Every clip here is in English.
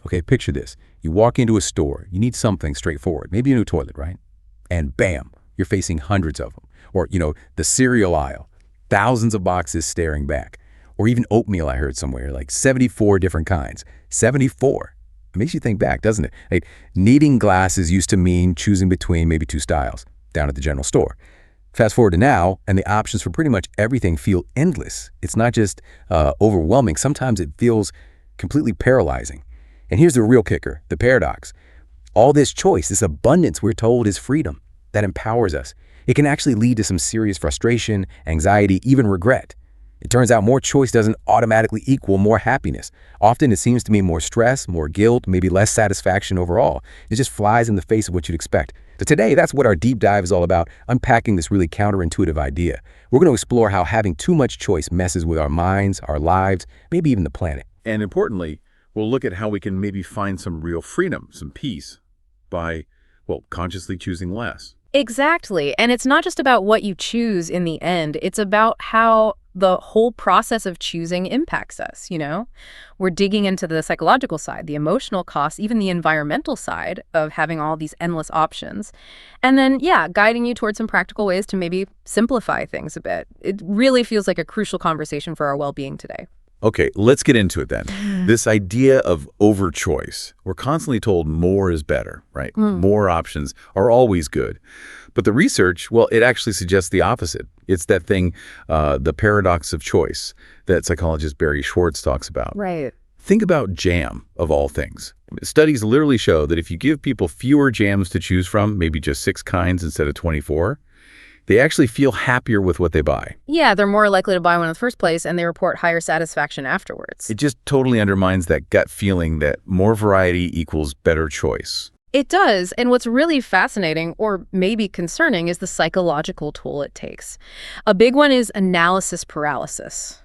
Okay, picture this. You walk into a store, you need something straightforward, maybe a new toilet, right? And bam, you're facing hundreds of them. Or, the cereal aisle, thousands of boxes staring back. Or even oatmeal, I heard somewhere, like 74 different kinds. 74. It makes you think back, doesn't it? Like, needing glasses used to mean choosing between maybe two styles down at the general store. Fast forward to now, and the options for pretty much everything feel endless. It's not just overwhelming. Sometimes it feels completely paralyzing. And here's the real kicker, the paradox. All this choice, this abundance we're told is freedom that empowers us. It can actually lead to some serious frustration, anxiety, even regret. It turns out more choice doesn't automatically equal more happiness. Often it seems to mean more stress, more guilt, maybe less satisfaction overall. It just flies in the face of what you'd expect. So today, that's what our deep dive is all about, unpacking this really counterintuitive idea. We're going to explore how having too much choice messes with our minds, our lives, maybe even the planet. And importantly, we'll look at how we can maybe find some real freedom, some peace, by, consciously choosing less. Exactly. And it's not just about what you choose in the end. It's about how the whole process of choosing impacts us, We're digging into the psychological side, the emotional costs, even the environmental side of having all these endless options. And then, guiding you towards some practical ways to maybe simplify things a bit. It really feels like a crucial conversation for our well-being today. Okay, let's get into it then. This idea of overchoice. We're constantly told more is better, right? More options are always good. But the research, it actually suggests the opposite. It's that thing, the paradox of choice that psychologist Barry Schwartz talks about. Right. Think about jam, of all things. Studies literally show that if you give people fewer jams to choose from, maybe just 6 kinds instead of 24, they actually feel happier with what they buy. Yeah, they're more likely to buy one in the first place, and they report higher satisfaction afterwards. It just totally undermines that gut feeling that more variety equals better choice. It does, and what's really fascinating, or maybe concerning, is the psychological toll it takes. A big one is analysis paralysis.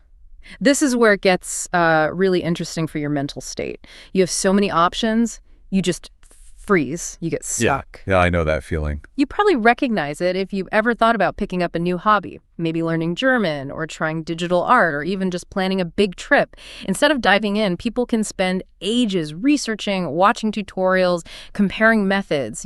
This is where it gets really interesting for your mental state. You have so many options, you just freeze, you get stuck. Yeah, I know that feeling. You probably recognize it if you've ever thought about picking up a new hobby, maybe learning German or trying digital art or even just planning a big trip. Instead of diving in, people can spend ages researching, watching tutorials, comparing methods,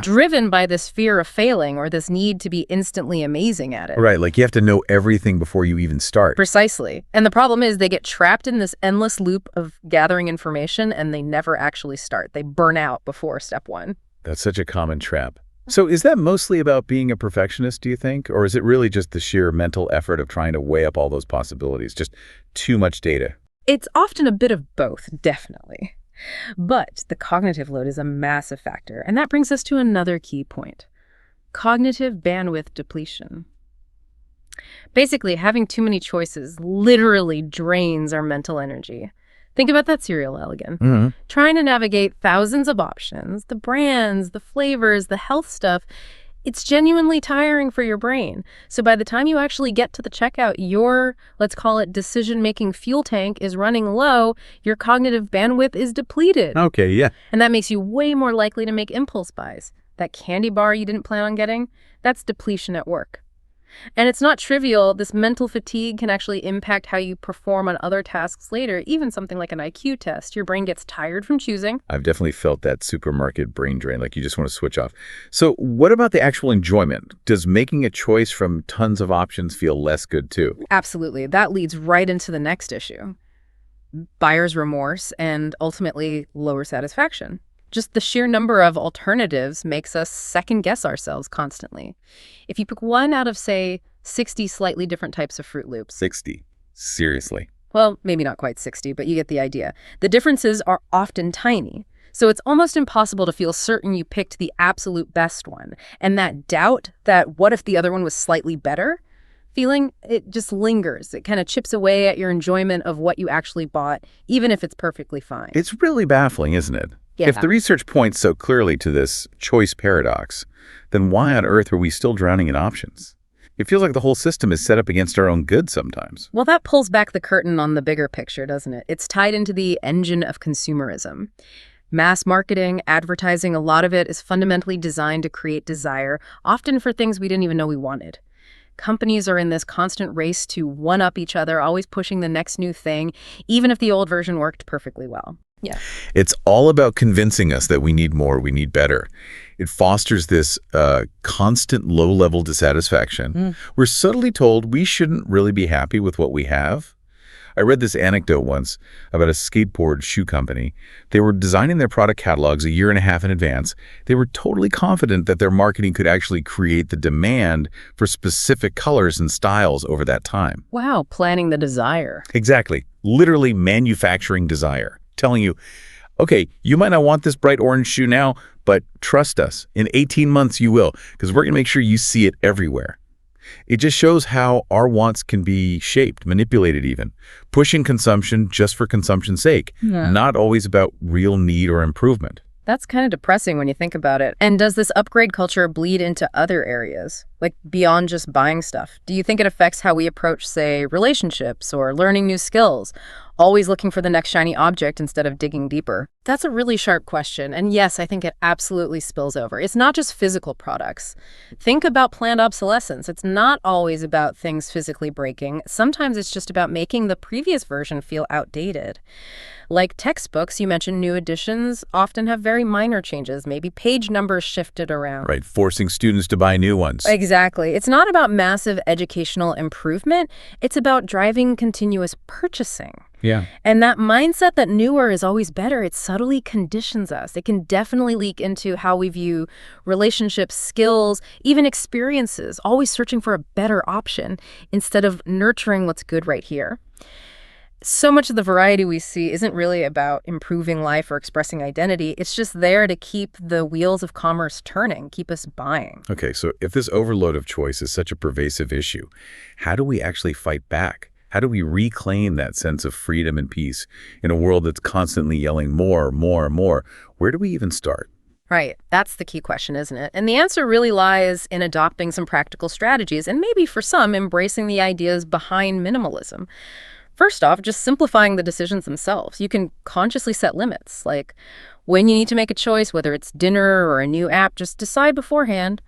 driven by this fear of failing or this need to be instantly amazing at it. Right, like you have to know everything before you even start. Precisely. And the problem is they get trapped in this endless loop of gathering information and they never actually start. They burn out before step one. That's such a common trap. So is that mostly about being a perfectionist, do you think? Or is it really just the sheer mental effort of trying to weigh up all those possibilities? Just too much data? It's often a bit of both, definitely. But the cognitive load is a massive factor. And that brings us to another key point. Cognitive bandwidth depletion. Basically, having too many choices literally drains our mental energy. Think about that cereal aisle again. Trying to navigate thousands of options, the brands, the flavors, the health stuff, it's genuinely tiring for your brain. So by the time you actually get to the checkout, your, let's call it decision-making fuel tank is running low, your cognitive bandwidth is depleted. Okay, yeah. And that makes you way more likely to make impulse buys. That candy bar you didn't plan on getting, that's depletion at work. And it's not trivial. This mental fatigue can actually impact how you perform on other tasks later, even something like an IQ test. Your brain gets tired from choosing. I've definitely felt that supermarket brain drain, like you just want to switch off. So what about the actual enjoyment? Does making a choice from tons of options feel less good too? Absolutely. That leads right into the next issue. Buyer's remorse and ultimately lower satisfaction. Just the sheer number of alternatives makes us second-guess ourselves constantly. If you pick one out of, say, 60 slightly different types of Fruit Loops. 60? Seriously? Well, maybe not quite 60, but you get the idea. The differences are often tiny. So it's almost impossible to feel certain you picked the absolute best one. And that doubt that what if the other one was slightly better feeling, it just lingers. It kind of chips away at your enjoyment of what you actually bought, even if it's perfectly fine. It's really baffling, isn't it? Yeah. If the research points so clearly to this choice paradox, then why on earth are we still drowning in options? It feels like the whole system is set up against our own good sometimes. Well, that pulls back the curtain on the bigger picture, doesn't it? It's tied into the engine of consumerism. Mass marketing, advertising, a lot of it is fundamentally designed to create desire, often for things we didn't even know we wanted. Companies are in this constant race to one-up each other, always pushing the next new thing, even if the old version worked perfectly well. Yeah. It's all about convincing us that we need more, we need better. It fosters this constant low-level dissatisfaction. We're subtly told we shouldn't really be happy with what we have. I read this anecdote once about a skateboard shoe company. They were designing their product catalogs a year and a half in advance. They were totally confident that their marketing could actually create the demand for specific colors and styles over that time. Wow, planning the desire. Exactly. Literally manufacturing desire. Telling you, okay, you might not want this bright orange shoe now, but trust us, in 18 months you will, because we're going to make sure you see it everywhere. It just shows how our wants can be shaped, manipulated even, pushing consumption just for consumption's sake, not always about real need or improvement. That's kind of depressing when you think about it. And does this upgrade culture bleed into other areas, like beyond just buying stuff? Do you think it affects how we approach, say, relationships or learning new skills? Always looking for the next shiny object instead of digging deeper? That's a really sharp question. And yes, I think it absolutely spills over. It's not just physical products. Think about planned obsolescence. It's not always about things physically breaking. Sometimes it's just about making the previous version feel outdated. Like textbooks, you mentioned new editions often have very minor changes, maybe page numbers shifted around. Right, forcing students to buy new ones. Exactly. It's not about massive educational improvement. It's about driving continuous purchasing. Yeah. And that mindset that newer is always better, it subtly conditions us. It can definitely leak into how we view relationships, skills, even experiences, always searching for a better option instead of nurturing what's good right here. So much of the variety we see isn't really about improving life or expressing identity. It's just there to keep the wheels of commerce turning, keep us buying. Okay, so if this overload of choice is such a pervasive issue, how do we actually fight back? How do we reclaim that sense of freedom and peace in a world that's constantly yelling more, more, more? Where do we even start? Right. That's the key question, isn't it? And the answer really lies in adopting some practical strategies and maybe for some, embracing the ideas behind minimalism. First off, just simplifying the decisions themselves. You can consciously set limits, like when you need to make a choice, whether it's dinner or a new app, just decide beforehand.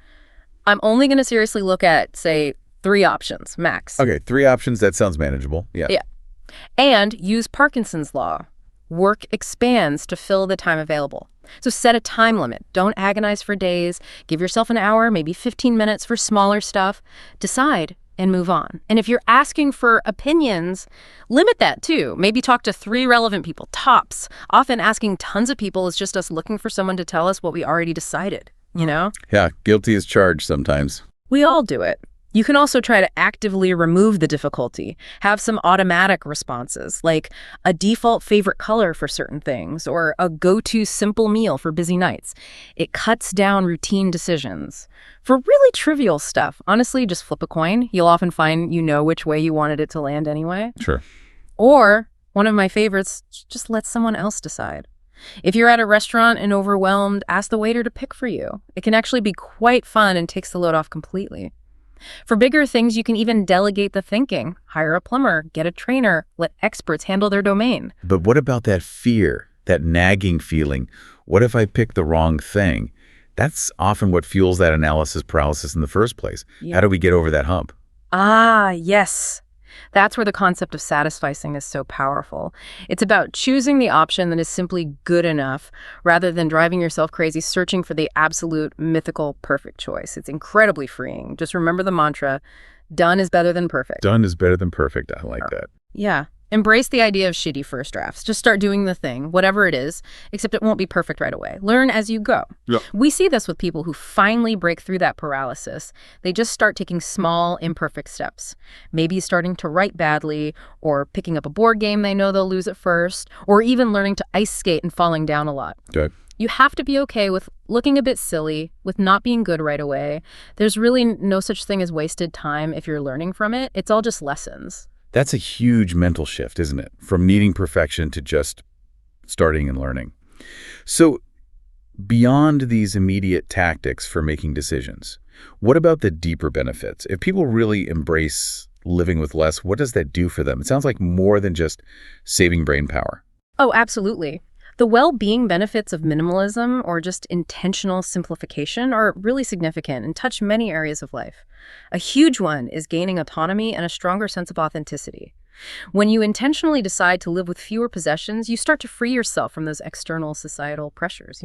I'm only going to seriously look at, say, 3 options, max. Okay, 3 options, that sounds manageable. Yeah. And use Parkinson's law. Work expands to fill the time available. So set a time limit. Don't agonize for days. Give yourself an hour, maybe 15 minutes for smaller stuff. Decide and move on. And if you're asking for opinions, limit that too. Maybe talk to 3 relevant people, tops. Often asking tons of people is just us looking for someone to tell us what we already decided, you know? Yeah, guilty as charged sometimes. We all do it. You can also try to actively remove the difficulty, have some automatic responses, like a default favorite color for certain things or a go-to simple meal for busy nights. It cuts down routine decisions. For really trivial stuff, honestly, just flip a coin. You'll often find you know which way you wanted it to land anyway. Sure. Or, one of my favorites, just let someone else decide. If you're at a restaurant and overwhelmed, ask the waiter to pick for you. It can actually be quite fun and takes the load off completely. For bigger things, you can even delegate the thinking. Hire a plumber, get a trainer, let experts handle their domain. But what about that fear, that nagging feeling? What if I pick the wrong thing? That's often what fuels that analysis paralysis in the first place. Yeah. How do we get over that hump? Ah, yes. That's where the concept of satisficing is so powerful. It's about choosing the option that is simply good enough rather than driving yourself crazy searching for the absolute mythical perfect choice. It's incredibly freeing. Just remember the mantra, done is better than perfect. Done is better than perfect. I like that. Yeah. Embrace the idea of shitty first drafts. Just start doing the thing, whatever it is, except it won't be perfect right away. Learn as you go. Yeah. We see this with people who finally break through that paralysis. They just start taking small, imperfect steps. Maybe starting to write badly, or picking up a board game they know they'll lose at first, or even learning to ice skate and falling down a lot. Good. You have to be okay with looking a bit silly, with not being good right away. There's really no such thing as wasted time if you're learning from it. It's all just lessons. That's a huge mental shift, isn't it? From needing perfection to just starting and learning. So beyond these immediate tactics for making decisions, what about the deeper benefits? If people really embrace living with less, what does that do for them? It sounds like more than just saving brain power. Oh, absolutely. The well-being benefits of minimalism or just intentional simplification are really significant and touch many areas of life. A huge one is gaining autonomy and a stronger sense of authenticity. When you intentionally decide to live with fewer possessions, you start to free yourself from those external societal pressures,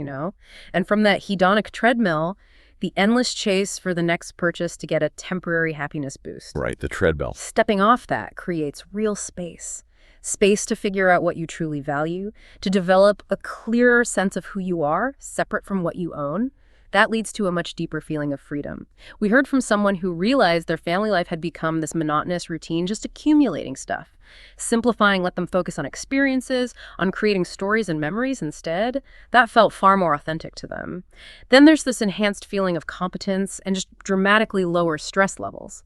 And from that hedonic treadmill, the endless chase for the next purchase to get a temporary happiness boost. Right, the treadmill. Stepping off that creates real space. Space to figure out what you truly value, to develop a clearer sense of who you are, separate from what you own. That leads to a much deeper feeling of freedom. We heard from someone who realized their family life had become this monotonous routine, just accumulating stuff. Simplifying let them focus on experiences, on creating stories and memories instead. That felt far more authentic to them. Then there's this enhanced feeling of competence and just dramatically lower stress levels.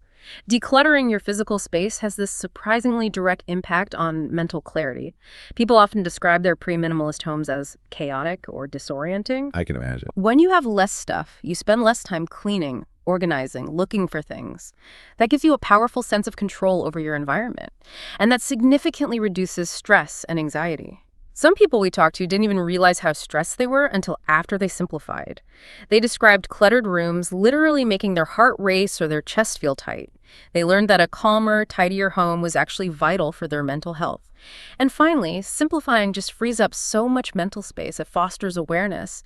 Decluttering your physical space has this surprisingly direct impact on mental clarity. People often describe their pre-minimalist homes as chaotic or disorienting. I can imagine. When you have less stuff, you spend less time cleaning, organizing, looking for things. That gives you a powerful sense of control over your environment, and that significantly reduces stress and anxiety. Some people we talked to didn't even realize how stressed they were until after they simplified. They described cluttered rooms literally making their heart race or their chest feel tight. They learned that a calmer, tidier home was actually vital for their mental health. And finally, simplifying just frees up so much mental space. It fosters awareness.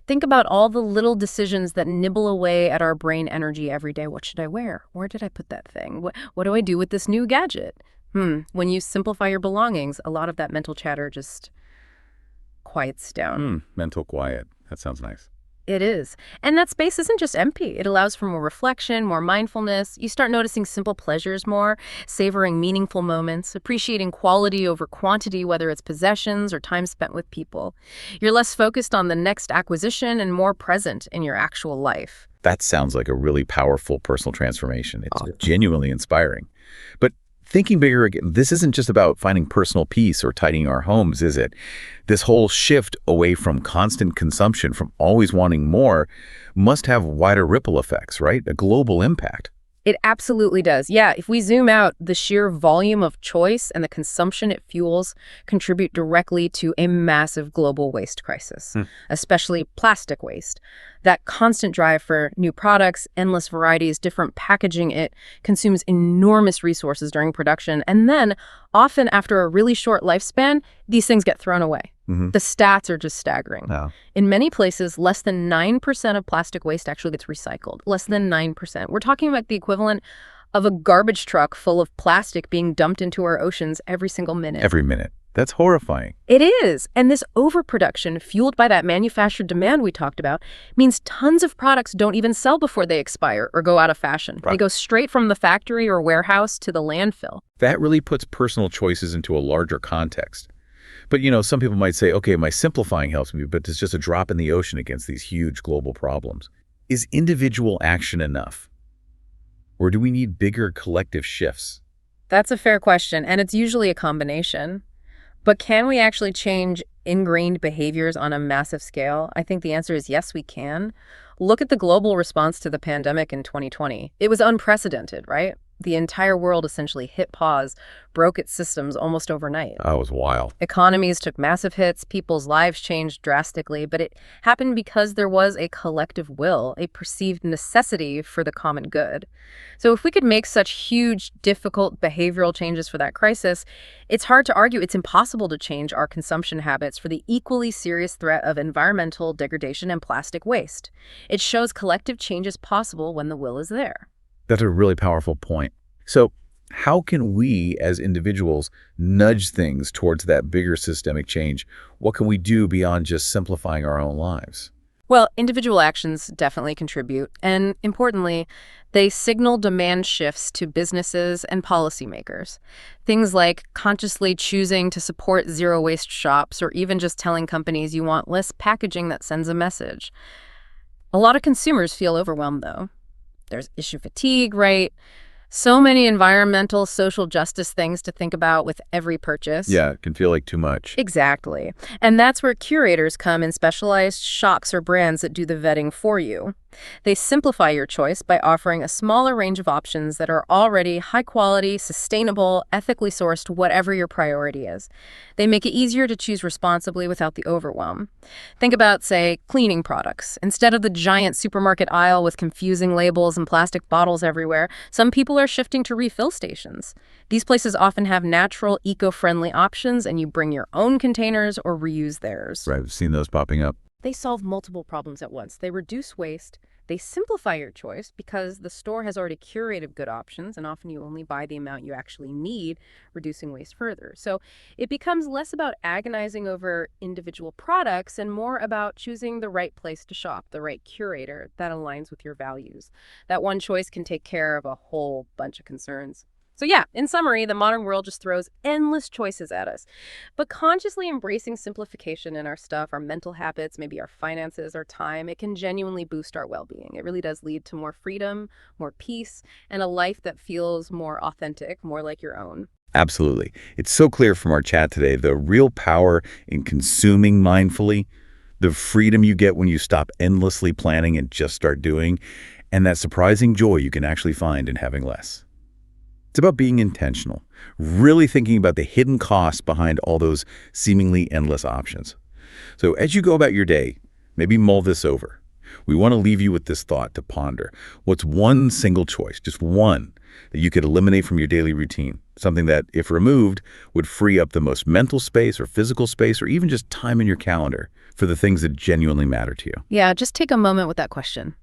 Think about all the little decisions that nibble away at our brain energy every day. What should I wear? Where did I put that thing? What do I do with this new gadget? When you simplify your belongings, a lot of that mental chatter just quiets down. Mental quiet. That sounds nice. It is. And that space isn't just empty. It allows for more reflection, more mindfulness. You start noticing simple pleasures more, savoring meaningful moments, appreciating quality over quantity, whether it's possessions or time spent with people. You're less focused on the next acquisition and more present in your actual life. That sounds like a really powerful personal transformation. It's genuinely inspiring. But thinking bigger again, this isn't just about finding personal peace or tidying our homes, is it? This whole shift away from constant consumption, from always wanting more, must have wider ripple effects, right? A global impact. It absolutely does. Yeah, if we zoom out, the sheer volume of choice and the consumption it fuels contribute directly to a massive global waste crisis, especially plastic waste. That constant drive for new products, endless varieties, different packaging, it consumes enormous resources during production. And then, often after a really short lifespan, these things get thrown away. The stats are just staggering. Wow. In many places, less than 9% of plastic waste actually gets recycled. Less than 9%. We're talking about the equivalent of a garbage truck full of plastic being dumped into our oceans every single minute. Every minute. That's horrifying. It is. And this overproduction, fueled by that manufactured demand we talked about, means tons of products don't even sell before they expire or go out of fashion. Right. They go straight from the factory or warehouse to the landfill. That really puts personal choices into a larger context. But, some people might say, okay, my simplifying helps me, but it's just a drop in the ocean against these huge global problems. Is individual action enough? Or do we need bigger collective shifts? That's a fair question, and it's usually a combination. But can we actually change ingrained behaviors on a massive scale? I think the answer is yes, we can. Look at the global response to the pandemic in 2020. It was unprecedented, right? The entire world essentially hit pause, broke its systems almost overnight. That was wild. Economies took massive hits, people's lives changed drastically, but it happened because there was a collective will, a perceived necessity for the common good. So if we could make such huge, difficult behavioral changes for that crisis, it's hard to argue it's impossible to change our consumption habits for the equally serious threat of environmental degradation and plastic waste. It shows collective change is possible when the will is there. That's a really powerful point. So how can we as individuals nudge things towards that bigger systemic change? What can we do beyond just simplifying our own lives? Well, individual actions definitely contribute. And importantly, they signal demand shifts to businesses and policymakers. Things like consciously choosing to support zero-waste shops or even just telling companies you want less packaging that sends a message. A lot of consumers feel overwhelmed, though. There's issue fatigue, right? So many environmental, social justice things to think about with every purchase. Yeah, it can feel like too much. Exactly. And that's where curators come in specialized shops or brands that do the vetting for you. They simplify your choice by offering a smaller range of options that are already high quality, sustainable, ethically sourced, whatever your priority is. They make it easier to choose responsibly without the overwhelm. Think about, say, cleaning products. Instead of the giant supermarket aisle with confusing labels and plastic bottles everywhere, some people are shifting to refill stations. These places often have natural, eco-friendly options, and you bring your own containers or reuse theirs. Right, I've seen those popping up. They solve multiple problems at once. They reduce waste, they simplify your choice because the store has already curated good options, and often you only buy the amount you actually need, reducing waste further. So it becomes less about agonizing over individual products and more about choosing the right place to shop, the right curator that aligns with your values. That one choice can take care of a whole bunch of concerns. So yeah, in summary, the modern world just throws endless choices at us. But consciously embracing simplification in our stuff, our mental habits, maybe our finances, our time, it can genuinely boost our well-being. It really does lead to more freedom, more peace, and a life that feels more authentic, more like your own. Absolutely. It's so clear from our chat today, the real power in consuming mindfully, the freedom you get when you stop endlessly planning and just start doing, and that surprising joy you can actually find in having less. It's about being intentional, really thinking about the hidden costs behind all those seemingly endless options. So as you go about your day, maybe mull this over. We want to leave you with this thought to ponder. What's one single choice, just one, that you could eliminate from your daily routine? Something that, if removed, would free up the most mental space or physical space or even just time in your calendar for the things that genuinely matter to you. Yeah, just take a moment with that question.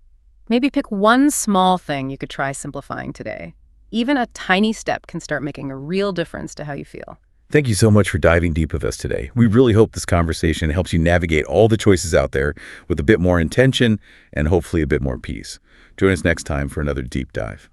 Maybe pick one small thing you could try simplifying today. Even a tiny step can start making a real difference to how you feel. Thank you so much for diving deep with us today. We really hope this conversation helps you navigate all the choices out there with a bit more intention and hopefully a bit more peace. Join us next time for another deep dive.